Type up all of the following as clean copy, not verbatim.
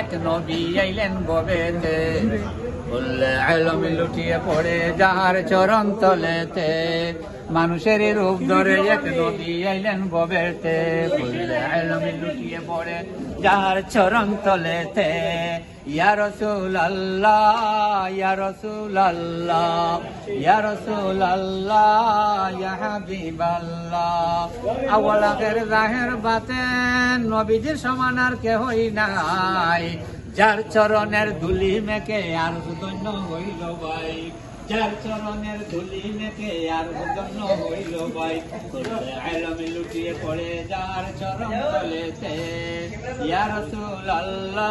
এক নবী আইলেন গবেতে, বললে আলমে লুটিয়ে পড়ে যাহার চরণ তলেতে। মানুষের রূপ ধরে এক নবী আইলেন গবেতে, বললে আলমে লুটিয়ে পড়ে যাহার চরণ তলেতে। ইয়া রাসূলুল্লাহ, ইয়া রাসূলুল্লাহ, ইয়া রাসূলুল্লাহ, ইয়া হাবিবাল্লাহ। আউয়াল আখির জাহির বাতেন নবীজির সমান আর কেহই নাই, যার চরণের ধুলি মেখে আর ধন্য হইল ভাই, যার চরণের ধুলি মেখে আর ধন্য হইল ভাই। আলমে লুটিয়ে পড়ে যার চরণ তলেতে। ইয়া রাসূলুল্লাহ,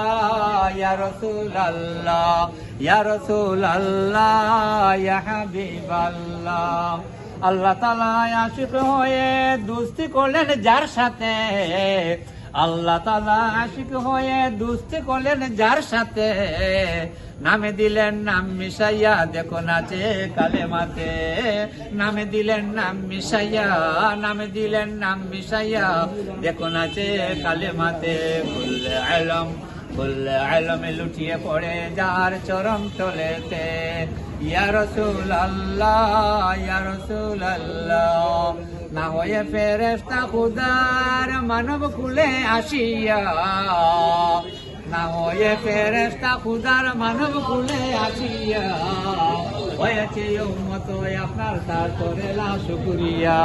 ইয়া রাসূলুল্লাহ, ইয়া রাসূলুল্লাহ, ইয়া হাবিবাল্লাহ। আল্লাহ তাআলা আশিক হয়ে দোস্তি করলেন যার সাথে, আল্লাহ তাআলা আশিক হয়ে দোস্তি করলেন যার সাথে। নামে দিলেন নাম মিশাইয়া দেখো নাচে কালেমাতে, নামে দিলেন নাম মিশাইয়া, নামে দিলেন নাম মিশাইয়া দেখো নাচে কালেমাতে। বললে আলম, বললে আলমে লুটিয়ে পড়ে যার চরণ তলেতে। ইয়া রাসূলুল্লাহ, ইয়া রাসূলুল্লাহ, না হয়ে ফেরেশতা খুদার মানব কুলে আসিয়া, না হয়ে ফেরেশতা খুদার মানব কুলে আসিয়া। হয়েছে উম্মত আপনার তার তোরে লাখ শুকরিয়া,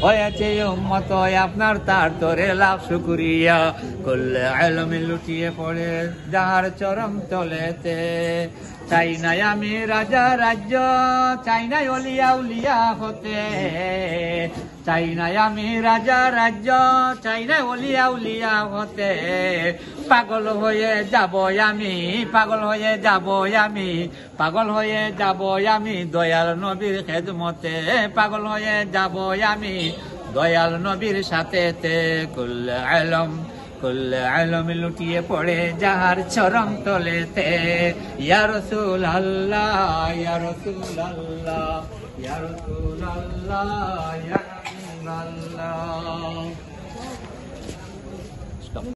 হয়েছে উম্মত আপনার তার তোরে লাখ শুকরিয়া। করলে আলমে লুটিয়ে পড়ে যাহার চরম তলেতে। চাই নাই আমি রাজা রাজ্য, চাই নাই অলিয়া উলিয়া হতে, চাই নাই আমি রাজা রাজ্য, চাই নাই অলিয়া উলিয়া হতে। পাগল হয়ে যাব আমি, পাগল হয়ে যাব আমি, পাগল হয়ে যাব আমি দয়াল নবীর খেদমতে, পাগল হয়ে যাব আমি দয়াল নবীর সাথেতে। কুল্লে আলম, কুল্লে আলমে লুটিয়ে পড়ে যাহার চরণ তলেতে। ইয়া রাসূলুল্লাহ, ইয়া রাসূলুল্লাহ, ইয়া রাসূলুল্লাহ, ইয়া হাবিবাল্লাহ।